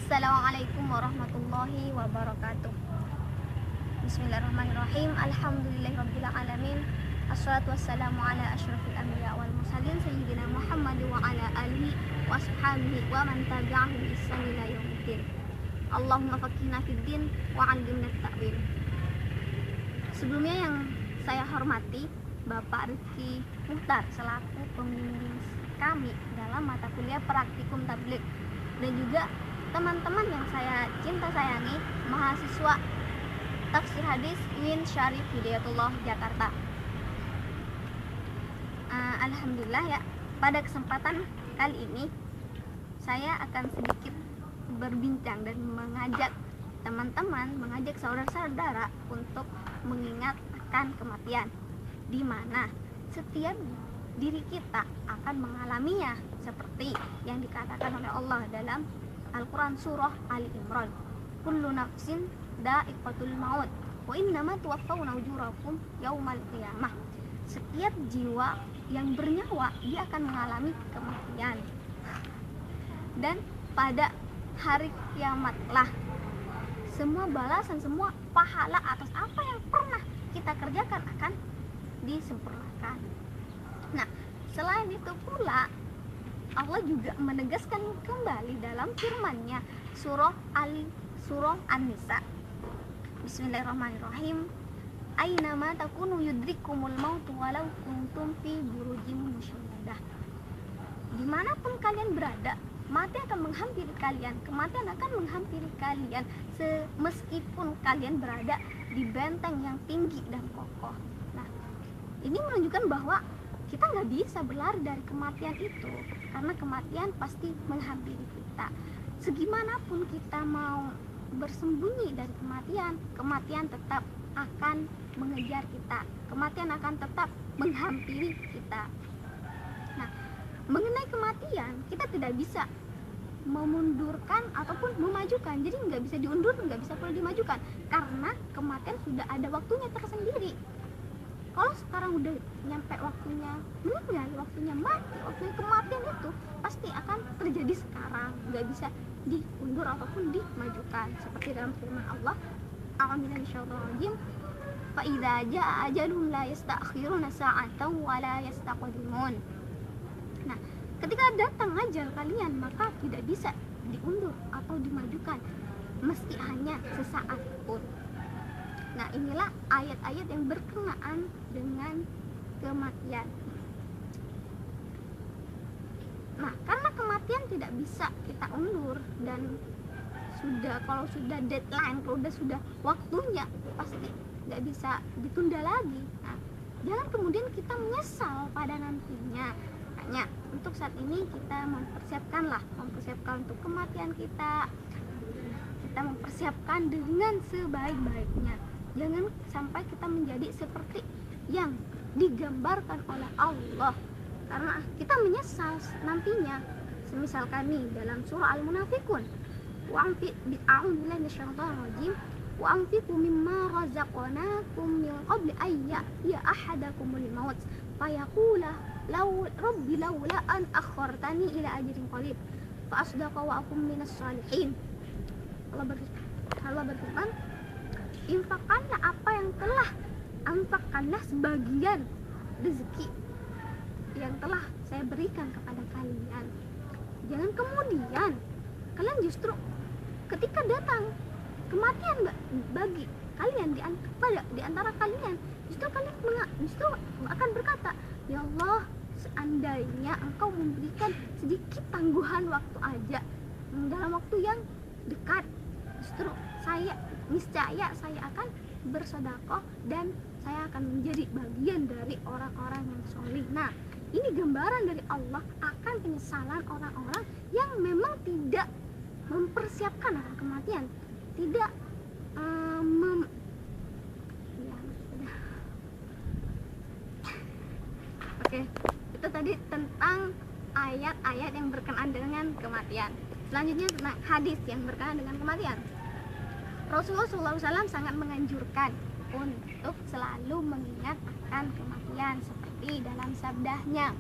Assalamualaikum warahmatullahi wabarakatuh. Bismillahirrahmanirrahim. Alhamdulillahirrabbilalamin. Assalatu wassalamu ala asyrafil anbiya wal mursalin sayyidina Muhammad wa ala alihi wa ashabihi wa man tabi'ahu bi ihsan ila yaumiddin. Allahumma faqihna fid din wa 'allimna at-ta'wil. Sebelumnya yang saya hormati Bapak Rizky Muhtar selaku pembimbing kami dalam mata kuliah praktikum tabligh, dan juga teman-teman yang saya cinta sayangi, mahasiswa Tafsir Hadis UIN Syarif Hidayatullah Jakarta. Alhamdulillah ya, pada kesempatan kali ini saya akan sedikit berbincang dan mengajak teman-teman, mengajak saudara-saudara untuk mengingat akan kematian, di mana setiap diri kita akan mengalaminya, seperti yang dikatakan oleh Allah dalam Al-Quran surah Ali Imran, kullu nafsin dha'iqatul maut wa innama tuwaffawna ujurakum yaumal qiyamah. Setiap jiwa yang bernyawa dia akan mengalami kematian, dan pada hari kiamatlah semua balasan, semua pahala atas apa yang pernah kita kerjakan akan disempurnakan. Nah, selain itu pula Allah juga menegaskan kembali dalam firman-Nya surah An-Nisa. Bismillahirrahmanirrahim. Ainama takunu yudrikumul mautu walau kuntum fi burujim musyayyadah. Dimanapun kalian berada, mati akan menghampiri kalian, kematian akan menghampiri kalian, meskipun kalian berada di benteng yang tinggi dan kokoh. Nah, ini menunjukkan bahwa kita nggak bisa berlari dari kematian itu, karena kematian pasti menghampiri kita. Segimanapun kita mau bersembunyi dari kematian, kematian tetap akan mengejar kita, kematian akan tetap menghampiri kita. Nah, mengenai kematian kita tidak bisa memundurkan ataupun memajukan, jadi nggak bisa diundur, nggak bisa pula dimajukan, karena kematian sudah ada waktunya tersendiri. Kalau sekarang udah nyampe waktunya meninggal, waktunya mati, waktunya kematian itu pasti akan terjadi sekarang, nggak bisa diundur ataupun dimajukan. Seperti dalam firman Allah, a'udzubillahi minasyaitonir rajim, fa idza jaa ajaluhum la yasta'khiruna sa'atan wa la yastaqdimun. Nah, ketika datang ajal kalian, maka tidak bisa diundur atau dimajukan, meski hanya sesaat pun. Nah, inilah ayat-ayat yang berkenaan dengan kematian. Nah, karena kematian tidak bisa kita undur, dan kalau sudah deadline, kalau sudah waktunya, pasti nggak bisa ditunda lagi. Nah, jangan kemudian kita menyesal pada nantinya. Makanya untuk saat ini kita mempersiapkan untuk kematian kita mempersiapkan dengan sebaik-baiknya. Jangan sampai kita menjadi seperti yang digambarkan oleh Allah, karena kita menyesal nantinya. Semisal nih dalam surah Al-Munafiqun, a'udzubillahi minasyaitonir rajim, wa anfiqu mimma razaqnakum min qabli ayya ya ahadakumul maut fayaqula rabbi laula an akhartani ila ajrin qarib fa asdaqa wa akum minas shalihin. Allah berfirman, infakkanlah apa yang anfakkanlah sebagian rezeki yang telah saya berikan kepada kalian. Jangan kemudian kalian justru ketika datang kematian bagi kalian di antara kalian, justru kalian akan berkata, ya Allah, seandainya engkau memberikan sedikit tangguhan waktu aja, dalam waktu yang dekat, justru niscaya saya akan bersedekah dan saya akan menjadi bagian dari orang-orang yang solih. Nah, ini gambaran dari Allah akan penyesalan orang-orang yang memang tidak mempersiapkan akan kematian, tidak Oke, itu tadi tentang ayat-ayat yang berkenaan dengan kematian. Selanjutnya tentang hadis yang berkenaan dengan kematian. Rasulullah SAW sangat menganjurkan untuk selalu mengingat akan kematian, seperti dalam sabdanya,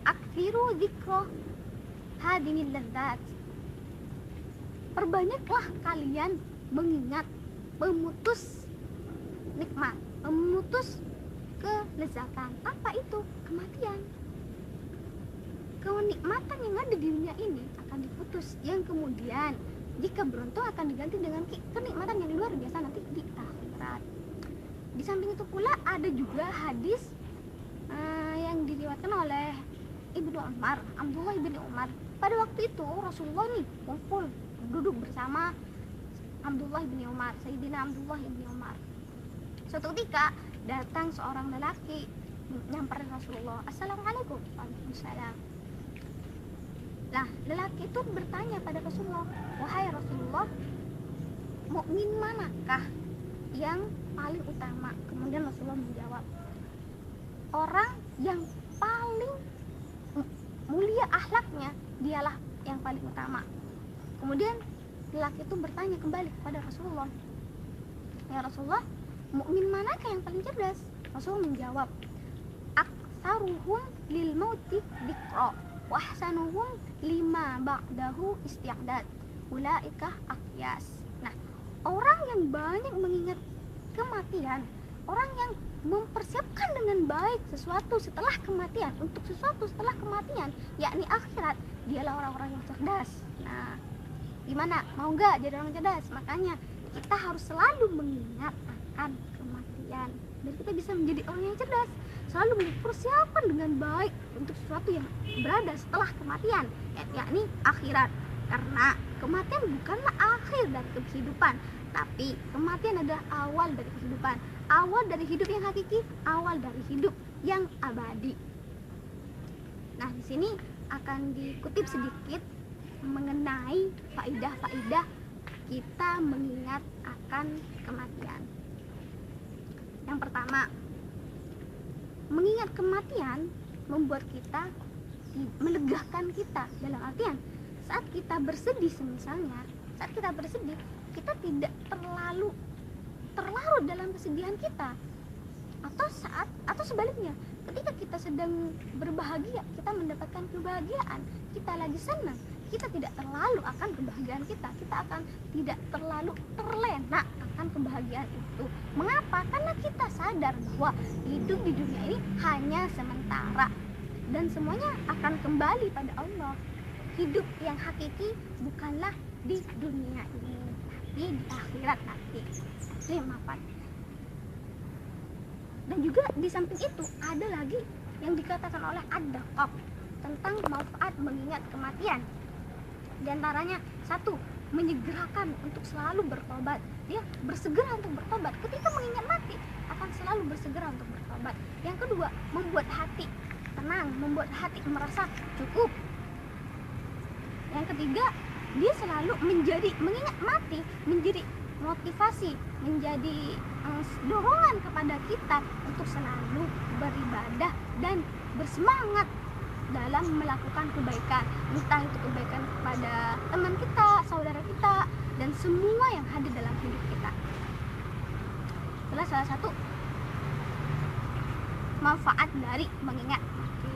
Akhiru dzikra hadimil ladzat. Perbanyaklah kalian mengingat pemutus nikmat, pemutus kelezatan. Apa itu? Kematian. Kenikmatan yang ada di dunia ini akan diputus, yang kemudian jika beruntung akan diganti dengan kenikmatan yang luar biasa nanti di akhirat. Di samping itu pula ada juga hadis yang diriwayatkan oleh Ibnu Umar, Abdullah bin Umar. Pada waktu itu Rasulullah nih kumpul duduk bersama Abdullah bin Umar, Sayyidina Abdullah bin Umar. Suatu ketika datang seorang lelaki nyamperin Rasulullah, "Assalamualaikum." Waalaikumsalam. Nah, lelaki itu bertanya pada Rasulullah, "Wahai Rasulullah, mukmin manakah yang paling utama?" Kemudian Rasulullah menjawab, "Orang yang paling mulia akhlaknya dialah yang paling utama." Kemudian lelaki itu bertanya kembali kepada Rasulullah, "Ya Rasulullah, mukmin manakah yang paling cerdas?" Rasulullah menjawab, "Aktsaruhum lil mauti dzikra wa ahsanuhum lima ba'dahu isti'dad. Ulaika aqyas." Nah, orang yang banyak mengingat kematian, orang yang mempersiapkan dengan baik sesuatu setelah kematian, untuk sesuatu setelah kematian, yakni akhirat, dialah orang-orang yang cerdas. Nah, gimana? Mau nggak jadi orang cerdas? Makanya kita harus selalu mengingat akan kematian, dan kita bisa menjadi orang yang cerdas, selalu mempersiapkan dengan baik untuk sesuatu yang berada setelah kematian, yakni akhirat. Karena kematian bukanlah akhir dari kehidupan, tapi kematian adalah awal dari kehidupan, awal dari hidup yang hakiki, awal dari hidup yang abadi. Nah, di sini akan dikutip sedikit mengenai faidah-faidah kita mengingat akan kematian. Yang pertama, mengingat kematian membuat kita, melegakan kita, dalam artian saat kita bersedih, misalnya saat kita bersedih, kita tidak terlalu terlarut dalam kesedihan kita, atau sebaliknya, ketika kita sedang berbahagia, kita mendapatkan kebahagiaan, kita lagi senang, kita tidak terlalu akan kebahagiaan kita akan tidak terlalu terlena akan kebahagiaan itu. Mengapa? Karena kita sadar bahwa hidup di dunia ini hanya sementara dan semuanya akan kembali pada Allah. Hidup yang hakiki bukanlah di dunia ini, tapi di akhirat nanti. Itu yang mapan. Dan juga di samping itu ada lagi yang dikatakan oleh Ad-Daqaq tentang manfaat mengingat kematian. Di antaranya, satu, menyegerakan untuk selalu bertobat. Dia bersegera untuk bertobat. Ketika mengingat mati, akan selalu bersegera untuk bertobat. Yang kedua, membuat hati tenang, membuat hati merasa cukup. Yang ketiga, dia selalu mengingat mati menjadi motivasi, menjadi dorongan kepada kita untuk selalu beribadah dan bersemangat dalam melakukan kebaikan, entah itu kebaikan kepada teman kita, saudara kita, dan semua yang hadir dalam hidup kita. Itulah salah satu manfaat dari mengingat mati.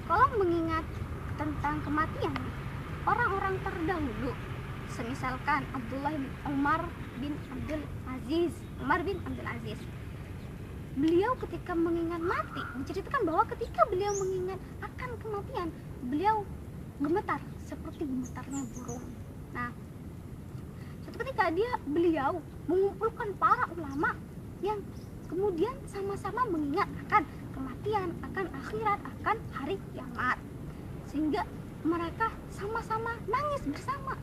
Kalau mengingat tentang kematian, orang-orang terdahulu, semisalkan Abdullah bin Umar bin Abdul Aziz, beliau ketika mengingat mati, diceritakan bahwa ketika beliau mengingat akan kematian, beliau gemetar seperti gemetarnya burung. Nah, suatu ketika beliau mengumpulkan para ulama yang kemudian sama-sama mengingat akan kematian, akan akhirat, akan hari kiamat, sehingga mereka sama-sama nangis bersama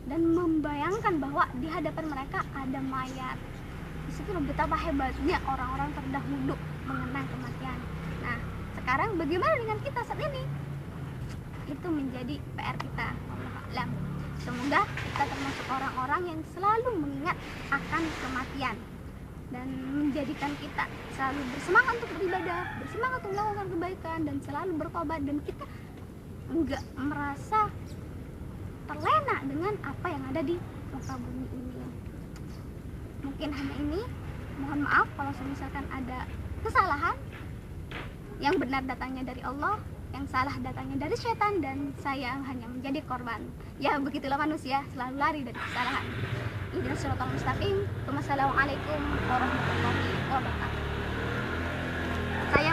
dan membayangkan bahwa di hadapan mereka ada mayat. Di situ betapa hebatnya orang-orang terdahulu mengenang kematian. Nah, sekarang bagaimana dengan kita saat ini? Itu menjadi PR kita. Wallahu a'lam. Semoga kita termasuk orang-orang yang selalu mengingat akan kematian dan menjadikan kita selalu bersemangat untuk beribadah, bersemangat untuk melakukan kebaikan, dan selalu bertobat, dan kita enggak merasa terlena dengan apa yang ada di muka bumi ini. Mungkin hanya ini. Mohon maaf kalau misalkan ada kesalahan. Yang benar datangnya dari Allah, yang salah datangnya dari setan, dan saya hanya menjadi korban. Ya begitulah manusia, selalu lari dari kesalahan. Ihdinas siratal mustaqim. Wassalamualaikum warahmatullahi wabarakatuh. Saya